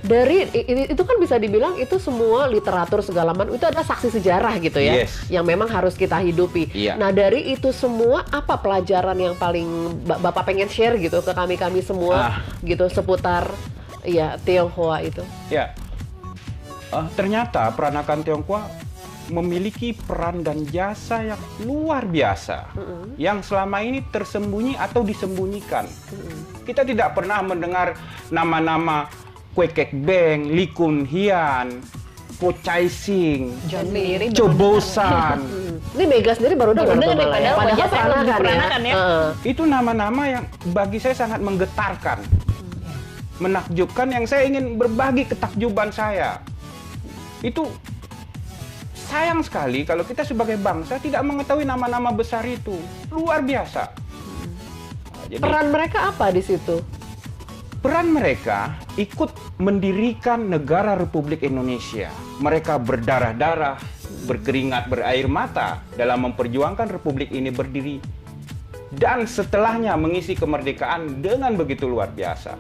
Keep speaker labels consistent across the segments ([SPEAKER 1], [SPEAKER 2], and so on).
[SPEAKER 1] itu kan bisa dibilang itu semua literatur segala macam itu ada saksi sejarah gitu ya, yang memang harus kita hidupi. Nah dari itu semua apa pelajaran yang paling Bapak pengen share gitu ke kami semua gitu seputar ya Tionghoa itu?
[SPEAKER 2] Ya, ternyata peranakan Tionghoa memiliki peran dan jasa yang luar biasa yang selama ini tersembunyi atau disembunyikan. Kita tidak pernah mendengar nama-nama Kue Kek Beng, Li Kun Hian, Po Chai Sing, Cho Bo San.
[SPEAKER 1] Ini Mega sendiri baru dengar padahal
[SPEAKER 3] peranakan ya.
[SPEAKER 2] Itu nama-nama yang bagi saya sangat menggetarkan, menakjubkan, yang saya ingin berbagi ketakjuban saya. Itu sayang sekali kalau kita sebagai bangsa tidak mengetahui nama-nama besar itu. Luar biasa. Jadi,
[SPEAKER 1] peran mereka apa di situ?
[SPEAKER 2] Peran mereka ikut mendirikan negara Republik Indonesia. Mereka berdarah-darah, berkeringat, berair mata dalam memperjuangkan Republik ini berdiri. Dan setelahnya mengisi kemerdekaan dengan begitu luar biasa.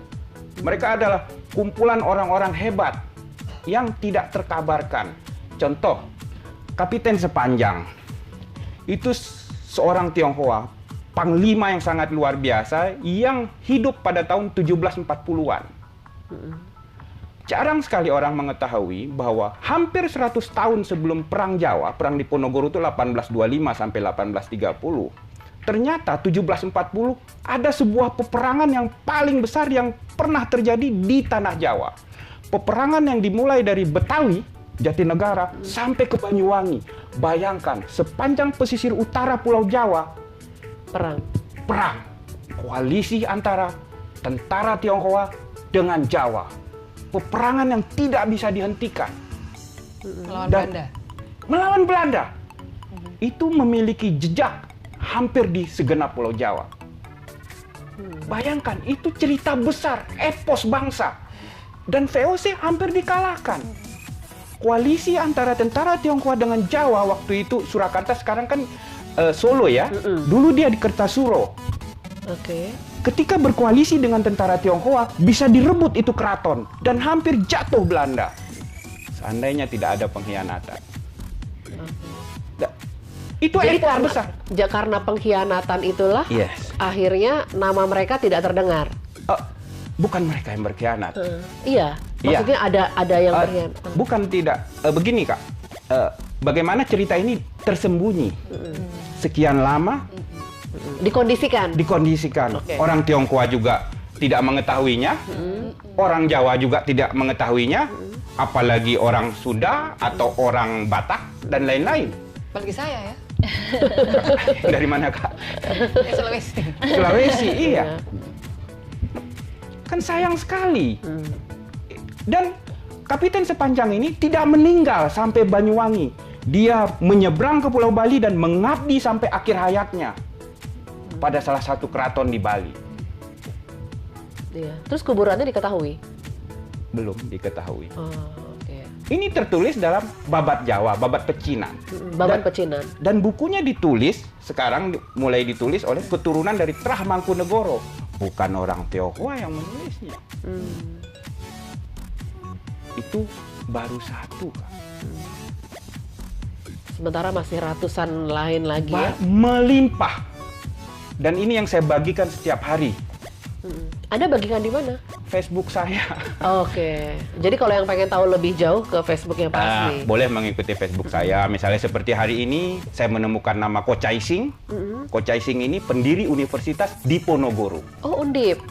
[SPEAKER 2] Mereka adalah kumpulan orang-orang hebat yang tidak terkabarkan. Contoh, Kapiten Sepanjang. Itu seorang Tionghoa, panglima yang sangat luar biasa yang hidup pada tahun 1740-an. Jarang sekali orang mengetahui bahwa hampir 100 tahun sebelum Perang Jawa, Perang Diponegoro itu 1825 sampai 1830, ternyata 1740 ada sebuah peperangan yang paling besar yang pernah terjadi di Tanah Jawa. Peperangan yang dimulai dari Betawi, Jatinegara, sampai ke Banyuwangi. Bayangkan, sepanjang pesisir utara Pulau Jawa, perang. Koalisi antara tentara Tionghoa dengan Jawa. Peperangan yang tidak bisa dihentikan. Melawan Belanda. Itu memiliki jejak hampir di segenap Pulau Jawa. Bayangkan, itu cerita besar, epos bangsa. Dan VOC hampir dikalahkan. Koalisi antara tentara Tionghoa dengan Jawa waktu itu, Surakarta sekarang kan Solo ya, dulu dia di Kertasuro. Ketika berkoalisi dengan tentara Tionghoa, bisa direbut itu keraton dan hampir jatuh Belanda. Seandainya tidak ada pengkhianatan. Itu epos besar.
[SPEAKER 1] Karena pengkhianatan itulah, akhirnya nama mereka tidak terdengar.
[SPEAKER 2] Bukan mereka yang berkhianat.
[SPEAKER 1] Iya, maksudnya ada yang berkhianat.
[SPEAKER 2] Bukan tidak. Begini Kak, bagaimana cerita ini tersembunyi sekian lama,
[SPEAKER 1] dikondisikan.
[SPEAKER 2] Orang Tionghoa juga tidak mengetahuinya, orang Jawa juga tidak mengetahuinya, apalagi orang Sunda atau orang Batak dan lain-lain.
[SPEAKER 3] Apalagi saya ya.
[SPEAKER 2] Dari mana Kak?
[SPEAKER 3] Sulawesi.
[SPEAKER 2] Sulawesi, iya. Kan sayang sekali. Dan Kapiten Sepanjang ini tidak meninggal sampai Banyuwangi. Dia menyeberang ke Pulau Bali dan mengabdi sampai akhir hayatnya pada salah satu keraton di Bali.
[SPEAKER 1] Terus kuburannya diketahui?
[SPEAKER 2] Belum diketahui. Ini tertulis dalam Babat Jawa, Babat Pecinan.
[SPEAKER 1] Pecinan.
[SPEAKER 2] Dan bukunya ditulis, sekarang mulai ditulis oleh keturunan dari Trah Mangkunegoro. Bukan orang Tionghoa yang menulisnya. Itu baru satu, Kak.
[SPEAKER 1] Sementara masih ratusan lain lagi ya?
[SPEAKER 2] Melimpah. Dan ini yang saya bagikan setiap hari.
[SPEAKER 1] Anda bagikan di mana?
[SPEAKER 2] Facebook saya.
[SPEAKER 1] Jadi kalau yang pengen tahu lebih jauh ke Facebooknya Pak Asmi.
[SPEAKER 2] Boleh mengikuti Facebook saya. Misalnya seperti hari ini saya menemukan nama Ko Chai Sing. Ko Chai Sing ini pendiri Universitas Diponegoro.
[SPEAKER 1] Oh, Undip.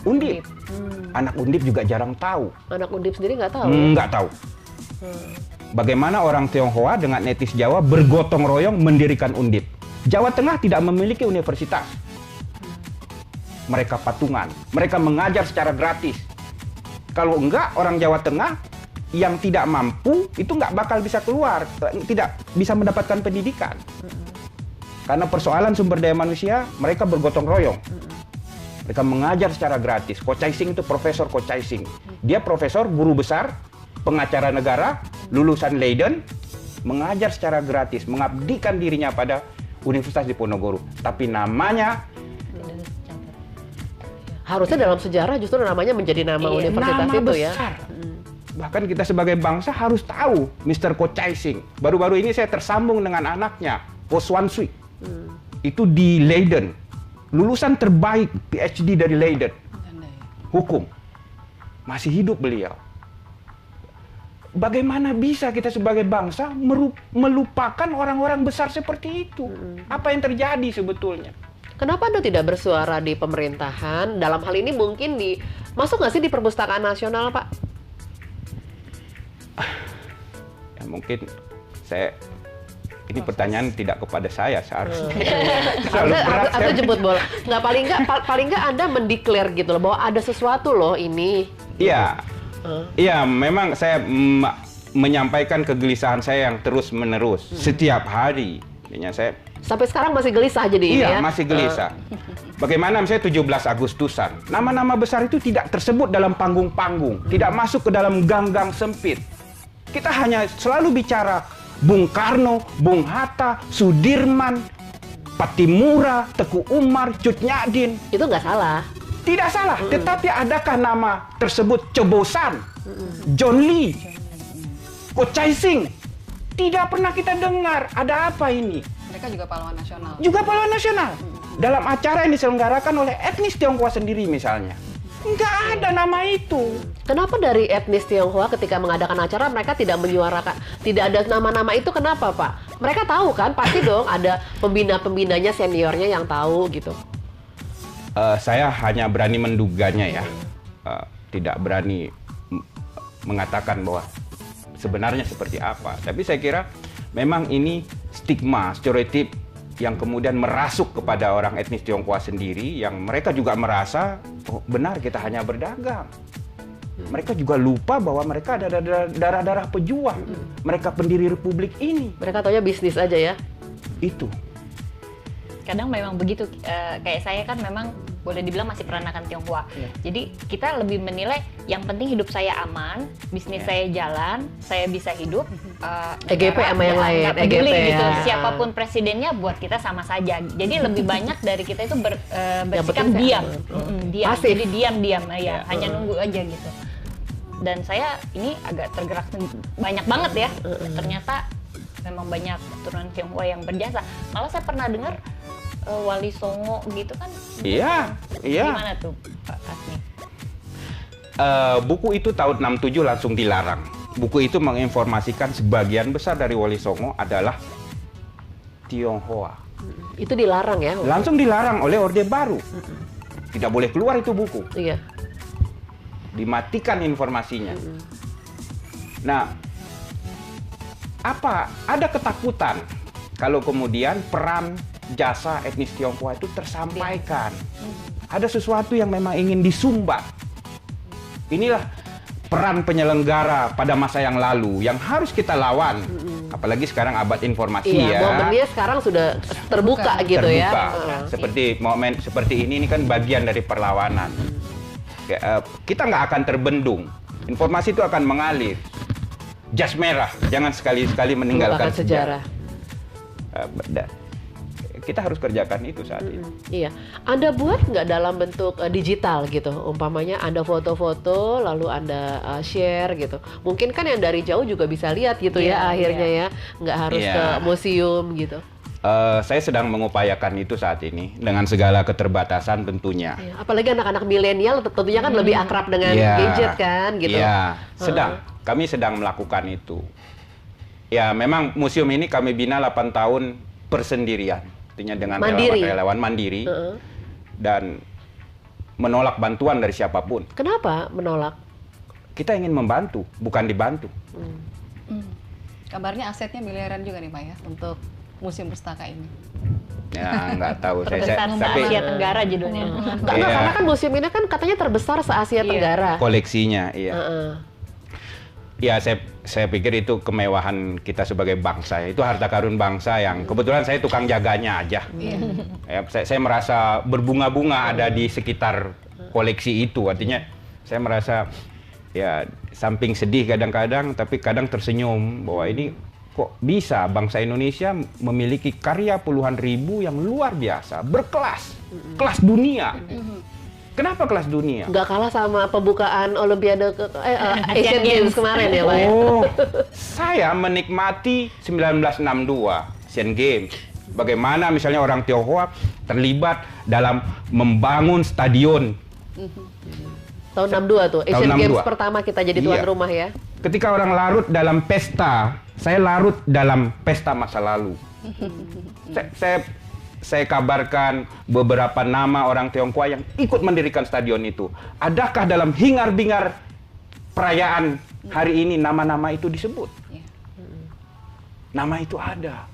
[SPEAKER 2] Anak Undip juga jarang tahu.
[SPEAKER 1] Anak Undip sendiri nggak tahu?
[SPEAKER 2] Nggak tahu. Bagaimana orang Tionghoa dengan etnis Jawa bergotong royong mendirikan Undip. Jawa Tengah tidak memiliki universitas. Mereka patungan. Mereka mengajar secara gratis. Kalau enggak, orang Jawa Tengah yang tidak mampu itu nggak bakal bisa keluar, tidak bisa mendapatkan pendidikan. Karena persoalan sumber daya manusia, mereka bergotong royong. Mereka mengajar secara gratis. Ko Chai Sing itu Profesor Ko Chai Sing. Dia profesor, guru besar, pengacara negara, lulusan Leiden, mengajar secara gratis, mengabdikan dirinya pada Universitas Diponegoro. Tapi namanya
[SPEAKER 1] harusnya dalam sejarah justru namanya menjadi nama universitas
[SPEAKER 2] nama
[SPEAKER 1] itu
[SPEAKER 2] besar. Bahkan kita sebagai bangsa harus tahu Mr. Ko Chai-sing. Baru-baru ini saya tersambung dengan anaknya, Ko Swan-sui. Itu di Leiden. Lulusan terbaik PhD dari Leiden. Hukum. Masih hidup beliau. Bagaimana bisa kita sebagai bangsa melupakan orang-orang besar seperti itu? Apa yang terjadi sebetulnya?
[SPEAKER 1] Kenapa Anda tidak bersuara di pemerintahan? Dalam hal ini mungkin masuk nggak sih di Perpustakaan Nasional, Pak?
[SPEAKER 2] Ya, mungkin ini pertanyaan tidak kepada saya seharusnya.
[SPEAKER 1] Atau jemput bola. Nggak, paling nggak Anda mendeklar gitu loh bahwa ada sesuatu loh ini.
[SPEAKER 2] Iya. Iya, memang saya menyampaikan kegelisahan saya yang terus-menerus setiap hari. Saya
[SPEAKER 1] sampai sekarang masih gelisah jadi ini ya?
[SPEAKER 2] Iya, masih gelisah. Bagaimana misalnya 17 Agustusan, nama-nama besar itu tidak tersebut dalam panggung-panggung, tidak masuk ke dalam gang-gang sempit. Kita hanya selalu bicara Bung Karno, Bung Hatta, Sudirman, Patimura, Teku Umar, Cut Nyak-din.
[SPEAKER 1] Itu nggak salah.
[SPEAKER 2] Tidak salah, tetapi adakah nama tersebut Chobosan, John Lee, Ko Chai-sing? Tidak pernah kita dengar. Ada apa ini?
[SPEAKER 3] Mereka juga pahlawan nasional.
[SPEAKER 2] Juga pahlawan nasional. Dalam acara yang diselenggarakan oleh etnis Tionghoa sendiri misalnya. Nggak ada nama itu.
[SPEAKER 1] Kenapa dari etnis Tionghoa ketika mengadakan acara mereka tidak menyuarakan, tidak ada nama-nama itu, kenapa Pak? Mereka tahu kan, pasti dong ada pembina-pembinanya, seniornya yang tahu gitu.
[SPEAKER 2] Saya hanya berani menduganya ya. Tidak berani mengatakan bahwa sebenarnya seperti apa. Tapi saya kira memang ini stigma, stereotip yang kemudian merasuk kepada orang etnis Tionghoa sendiri, yang mereka juga merasa, oh benar kita hanya berdagang. Mereka juga lupa bahwa mereka ada darah-darah pejuang. Mereka pendiri republik ini.
[SPEAKER 1] Mereka taunya bisnis aja ya?
[SPEAKER 2] Itu.
[SPEAKER 4] Kadang memang begitu, kayak saya kan memang boleh dibilang masih peranakan Tionghoa. Jadi kita lebih menilai yang penting hidup saya aman, bisnis saya jalan, saya bisa hidup.
[SPEAKER 1] EGP sama yang lain,
[SPEAKER 4] nggak peduli
[SPEAKER 1] EGP
[SPEAKER 4] gitu.
[SPEAKER 1] ya.
[SPEAKER 4] Siapapun presidennya buat kita sama saja. Jadi lebih banyak dari kita itu bersikap
[SPEAKER 1] penting
[SPEAKER 4] diam. Diam.
[SPEAKER 1] Pasif.
[SPEAKER 4] Jadi diam-diam ya, hanya nunggu aja gitu. Dan saya ini agak tergerak banyak banget ya. Ternyata memang banyak keturunan Tionghoa yang berjasa. Malah saya pernah dengar Wali Songo gitu kan?
[SPEAKER 2] Iya.
[SPEAKER 4] Gimana tuh Pak Asmi?
[SPEAKER 2] Buku itu tahun 67 langsung dilarang. Buku itu menginformasikan sebagian besar dari Wali Songo adalah Tionghoa.
[SPEAKER 1] Itu dilarang ya?
[SPEAKER 2] Langsung dilarang oleh Orde Baru. Tidak boleh keluar itu buku.
[SPEAKER 1] Iya.
[SPEAKER 2] Dimatikan informasinya. Nah, ada ketakutan kalau kemudian peran jasa etnis Tionghoa itu tersampaikan. Ada sesuatu yang memang ingin disumbat. Inilah peran penyelenggara pada masa yang lalu yang harus kita lawan. Apalagi sekarang abad informasi ya.
[SPEAKER 1] Momennya sekarang sudah terbuka gitu ya.
[SPEAKER 2] Seperti momen seperti ini kan bagian dari perlawanan. Kita nggak akan terbendung. Informasi itu akan mengalir. Jas merah, jangan sekali-sekali meninggalkan sejarah. Kita harus kerjakan itu saat ini.
[SPEAKER 1] Iya. Anda buat nggak dalam bentuk digital gitu? Umpamanya Anda foto-foto, lalu Anda share gitu. Mungkin kan yang dari jauh juga bisa lihat gitu ya akhirnya ya. Nggak harus ke museum gitu.
[SPEAKER 2] Saya sedang mengupayakan itu saat ini dengan segala keterbatasan tentunya.
[SPEAKER 1] Ya, apalagi anak-anak milenial tentunya kan lebih akrab dengan gadget kan gitu.
[SPEAKER 2] Iya, kami sedang melakukan itu. Ya, memang museum ini kami bina 8 tahun persendirian. Artinya dengan relawan mandiri dan menolak bantuan dari siapapun.
[SPEAKER 1] Kenapa menolak?
[SPEAKER 2] Kita ingin membantu, bukan dibantu.
[SPEAKER 3] Kabarnya asetnya miliaran juga nih Pak ya untuk Museum Pustaka ini.
[SPEAKER 2] Ya, nggak tahu.
[SPEAKER 4] Terbesar se-Asia Tenggara judulnya.
[SPEAKER 1] Karena kan museum ini kan katanya terbesar se-Asia Tenggara.
[SPEAKER 2] Koleksinya, iya. Ya, saya pikir itu kemewahan kita sebagai bangsa. Itu harta karun bangsa yang kebetulan saya tukang jaganya aja. Ya, saya merasa berbunga-bunga ada di sekitar koleksi itu. Artinya saya merasa ya samping sedih kadang-kadang, tapi kadang tersenyum bahwa ini kok bisa bangsa Indonesia memiliki karya puluhan ribu yang luar biasa, berkelas, kelas dunia. Kenapa kelas dunia?
[SPEAKER 1] Nggak kalah sama pembukaan Olimpiade Asian Games kemarin ya, Pak ya?
[SPEAKER 2] Oh, saya menikmati 1962 Asian Games. Bagaimana misalnya orang Tionghoa terlibat dalam membangun stadion.
[SPEAKER 1] Tahun 62 tuh, Asian
[SPEAKER 2] Tahun
[SPEAKER 1] Games
[SPEAKER 2] 62.
[SPEAKER 1] pertama kita jadi tuan rumah ya.
[SPEAKER 2] Ketika orang larut dalam pesta, saya larut dalam pesta masa lalu. Saya kabarkan beberapa nama orang Tionghoa yang ikut mendirikan stadion itu. Adakah dalam hingar-bingar perayaan hari ini nama-nama itu disebut? Nama itu ada.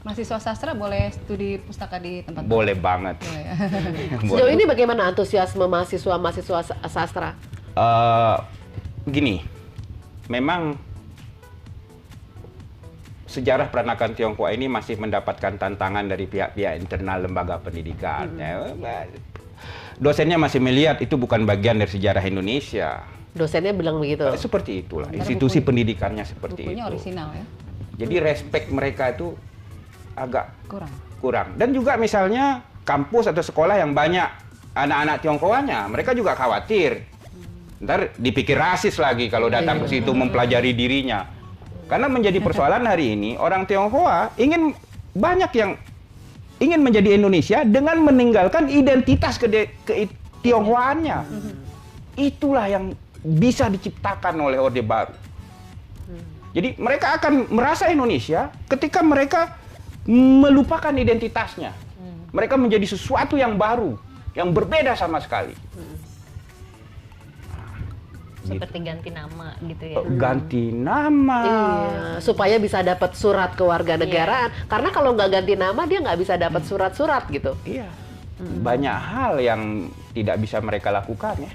[SPEAKER 3] Mahasiswa sastra boleh studi pustaka di tempat?
[SPEAKER 2] Boleh banget.
[SPEAKER 3] Boleh, ya.
[SPEAKER 1] Sejauh ini bagaimana antusiasme mahasiswa sastra?
[SPEAKER 2] Gini, memang sejarah peranakan Tionghoa ini masih mendapatkan tantangan dari pihak-pihak internal lembaga pendidikan. Dosennya masih melihat itu bukan bagian dari sejarah Indonesia.
[SPEAKER 1] Dosennya bilang begitu?
[SPEAKER 2] Seperti itulah, institusi pendidikannya seperti
[SPEAKER 3] bukunya
[SPEAKER 2] itu.
[SPEAKER 3] orisinal ya?
[SPEAKER 2] Jadi respect mereka itu agak
[SPEAKER 3] kurang.
[SPEAKER 2] Dan juga misalnya kampus atau sekolah yang banyak anak-anak Tionghoanya, mereka juga khawatir. Ntar dipikir rasis lagi kalau datang ke situ mempelajari dirinya. Karena menjadi persoalan hari ini, orang Tionghoa banyak yang ingin menjadi Indonesia dengan meninggalkan identitas ke-Tionghoaannya. Itulah yang bisa diciptakan oleh Orde Baru. Jadi mereka akan merasa Indonesia ketika mereka melupakan identitasnya. Mereka menjadi sesuatu yang baru, yang berbeda sama sekali.
[SPEAKER 4] Seperti ganti nama gitu ya.
[SPEAKER 2] Ganti nama.
[SPEAKER 1] Iya, supaya bisa dapat surat kewarganegaraan. Karena kalau nggak ganti nama, dia nggak bisa dapat surat-surat gitu.
[SPEAKER 2] Iya. Banyak hal yang tidak bisa mereka lakukan ya.